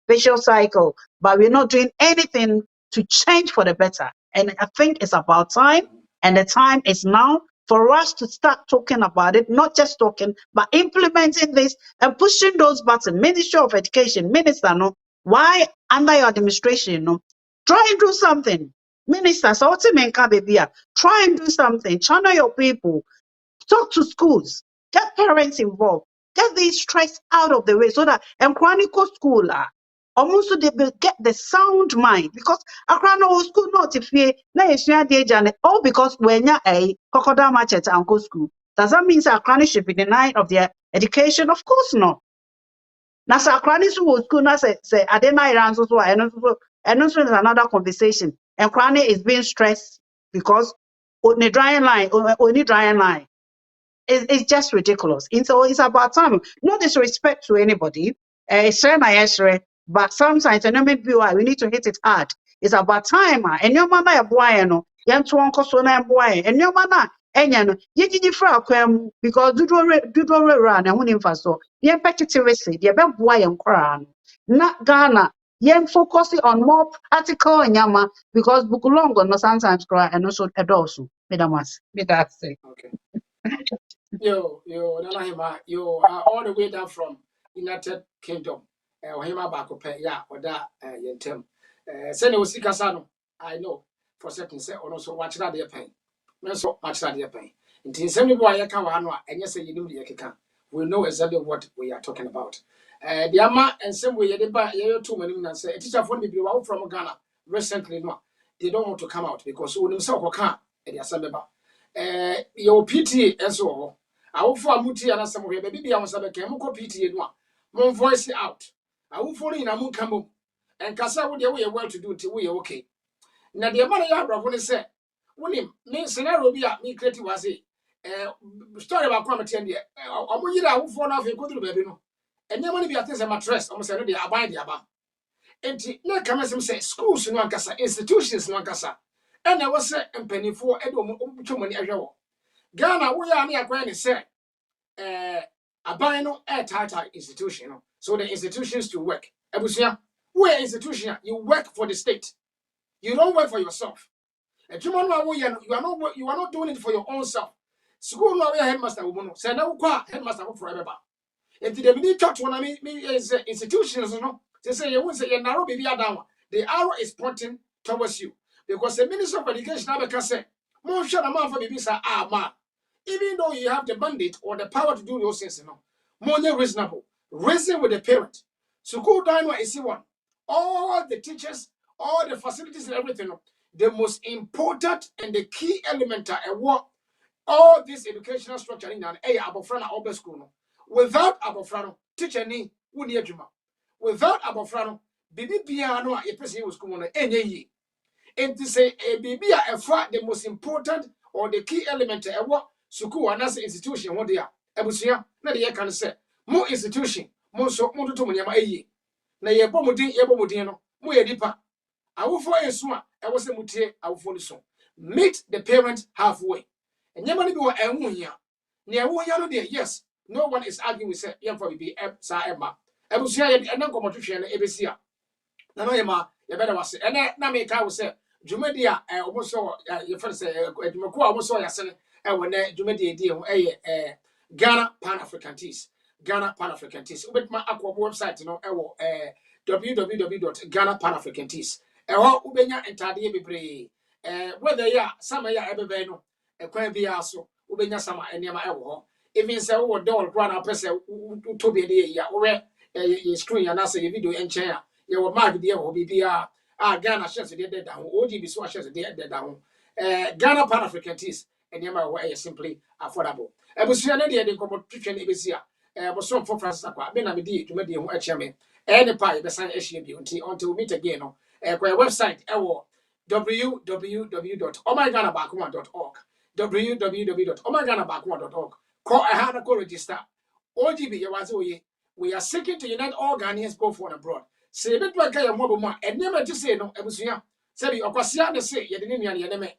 vicious cycle, but we're not doing anything to change for the better. And I think it's about time, and the time is now for us to start talking about it, not just talking, but implementing this and pushing those buttons. Ministry of Education, Minister, no, why under your administration, no, try and do something. Minister, so what's it try and do something, channel your people. Talk to schools, get parents involved, get these stress out of the way so that chronicle school almost they will get the sound mind because a chronicle school not if you all because when you're a crocodile match at uncle school. Does that mean that chronic should be denied of their education? Of course not. Now, chronic school now say I didn't answer so and also is another conversation. And chronic is being stressed because only drying line. It's just ridiculous. And so it's about time. No disrespect to anybody. But sometimes we need to hit it hard. It's about time. And your mama a boy no. Yan to uncle so na boy. And your mama enya no. Ye gigi fra kwam because do run and wouldn't so. Ye petitiveness. Ye be boy and cran. Not Ghana. Yen focusing on more practical and yama because bukulongo no sometimes cry and also adults. Medamas. That's it. Okay. Nana Hima, you are all the way down from United Kingdom. Hima Bakope, yeah, or that yentem. Send you see Casano. I know for certain say or also watch that their pain. No so much that their pain. In some boy I can one and yes, you know the can. We know exactly what we are talking about. The ama and some way they buy two men and say a teacher for me from Ghana recently. No, they don't want to come out because when himself can at the assembly. Your PTA and so I will form muti and some way, baby. I was a chemical PTA one. Mon voice out. I will follow in a moon come and Cassa would way well to do till we are okay. Now, the money I have when said, William, me scenario be at me creative was a story about comedy and I will fall off a good baby. And your money be at this mattress, almost a day abide the above. And no come as say schools in Wankasa, institutions in Wankasa. And I was a penny for Edward money as well. Ghana, we are near Granny said, a bino air tight institution. So the institutions to work. Ebusia, we're institution, you work for the state. You don't work for yourself. A human you are not doing it for your own self. School no headmaster woman. Say no headmaster forever. If the mini church one I mean is institutions, no, they say you won't say you narrow baby down. The arrow is pointing towards you because the Minister of Education can say, "More shut a man for baby say ma." Even though you have the mandate or the power to do those things, you know, more reasonable. Reason with the parent. So go down is one. All the teachers, all the facilities and everything. The most important and the key element are what all this educational structure in an a abofrana obe school. No. Without abofrano, teacher ni wuni ejuma. Without abofrano, bibi piano a person was school no enye yi. And to say a baby a the most important or the key element a what school and as institution what they are. Ebusia na de can say more institution more so more to mo eyi. Na ye bomudin no mo ye dipa. Awofo esu a e wo se mutie awofo no so. Meet the parent halfway. And yamani be wa enwu hia. Ne enwu hia no de yes. No one is arguing with say yam for be sa ema. Ebusia ye enan komotwehwe na ebesia. Na no yema ye beda wase. Ene na me ka wo say dwumadi a oboso ye fa say dwumako a oboso ya sene e wo na dwumadi edi ho Ghana Pan-Africantis. Ghana Pan-Africantis. Ubetma akwa website no ewo www.ghanapanafricantis. Eho ubenya entade bebre. Whether ya sama ya ebebe no ekwan bia so ubenya sama enema ewo ho. Even say wo doll kra na pese to be dey ya wo ye screen ya na say video enchen ya ye wo mark dey wo bibia Ghana shares dey da ho OGB so shares dey da ho. Ghana Pan-Africantis enema wo simply affordable. Ebusia na de nkomo twetwe na ebesia bosom for Francis akwa be na me di dwumadi ho achia me any pie be san ahia bi until we meet again no kwa website ewo www.omaghanabaakuma.org www.omaghanabaakuma.org call a hana call register OGB ye waze oye we are seeking to unite all Ghanaians both on abroad say bit wa ga ye mo bomo enema ti say no ebusua say bi okwasia de say ye de ne nua ye ne me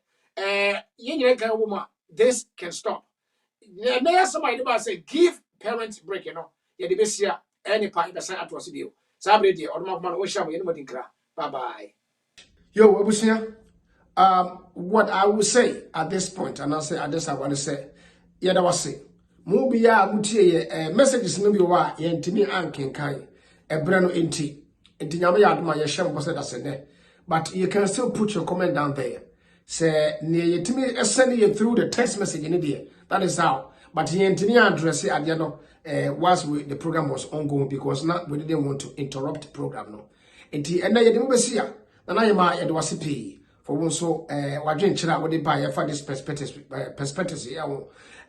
ye nyere kan wo mo this can stop. Now somebody about say give parents break, you know. Yeah, the best year any part that sign at was you. Saturday or man ocean anybody cry. Bye bye. Yo, Ebusia. What I will say at this point, and I'll say at this I want to say, yeah, that was say. Mubia mutie messages no bi wa ye ntimi ankenkan ebre no enti nyame ya adoma ye hye mbo say that say but you can still put your comment down there. Say ne yetimi send you through the text message in there. That is how. But he intended address it whilst the program was ongoing because now we didn't want to interrupt the program. No. And you didn't see ya. And I am a pay for one so Wajan Chira would buy for this perspective.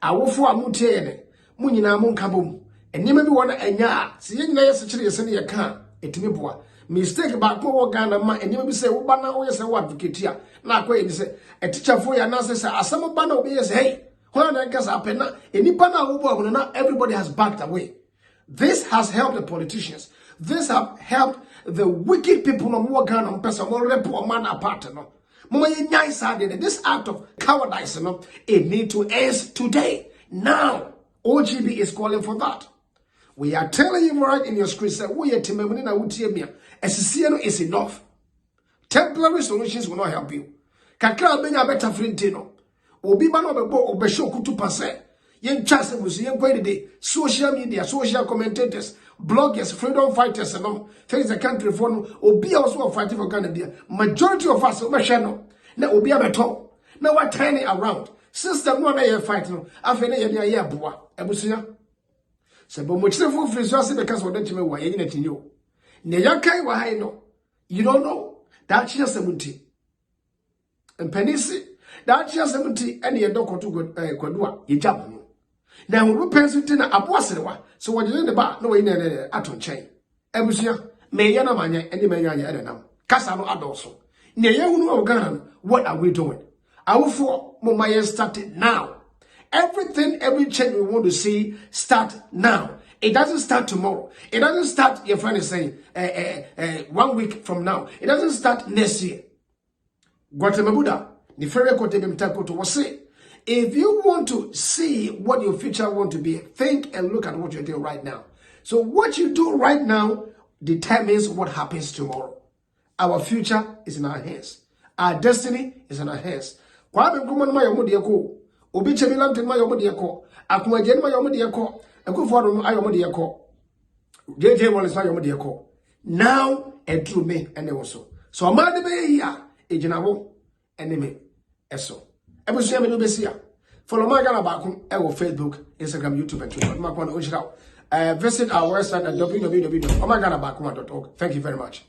I will for a mutene, Munina Munkabum, and you may be one and ya, seeing such a send your car, it me boy. Mistake about poor Ghana and you may say, oh, Bana, oh, yes, I advocate here. Now, say a teacher for your nurse says, as some Bana obeys, hey. When I guess everybody has backed away. This has helped the politicians. This has helped the wicked people no more Ghana and person more repo man apart. This act of cowardice, it need to end today. Now, OGB is calling for that. We are telling you right in your screen, say we are timemuni na utiemia. SCCN is enough. Temporary solutions will not help you. Kakra benya better frintino. Obi ba no bebo obehwe okutu pase yen chase musu yen kwede social media, social commentators, bloggers, freedom fighters no face the country for no obi also fighting for Ghana dia majority of us obehwe no na obi abeto na what turning around system no na ye fight no afa na ye bia ye aboa ebusuya se bo mo chire fu free so ase because what timi wa ye nyina tinyo ne yakai wa hai no you don't know that chire 70 and penisi that year 70 and ye dokoto kwadua ye jabo na wo pensity na aboaserewa so wo gye ne ba na wo ine ato nchen ebusia me ye na manya ene me yanya edenam kasa no adoso ne ye hunu o Ghana what are we doing awofo mo ma ye start now every change we want to see start now. It doesn't start tomorrow. It doesn't start your friend is saying 1 week from now. It doesn't start next year. Guatemala if you want to see what your future want to be, think and look at what you're doing right now. So what you do right now determines what happens tomorrow. Our future is in our hands. Our destiny is in our hands. Obi chemilam tema yomo de ko akuma jenma yomo de ko ekufo do ayomo de ko JJ Wallace na yomo de call. Now and through me and also. So amade be here ejinawo enemy eso. Ebusu me no be sia. Follow my Ghana back on Facebook, Instagram, YouTube, and Twitter. Visit our website at www.omaganabackuma.org. Thank you very much.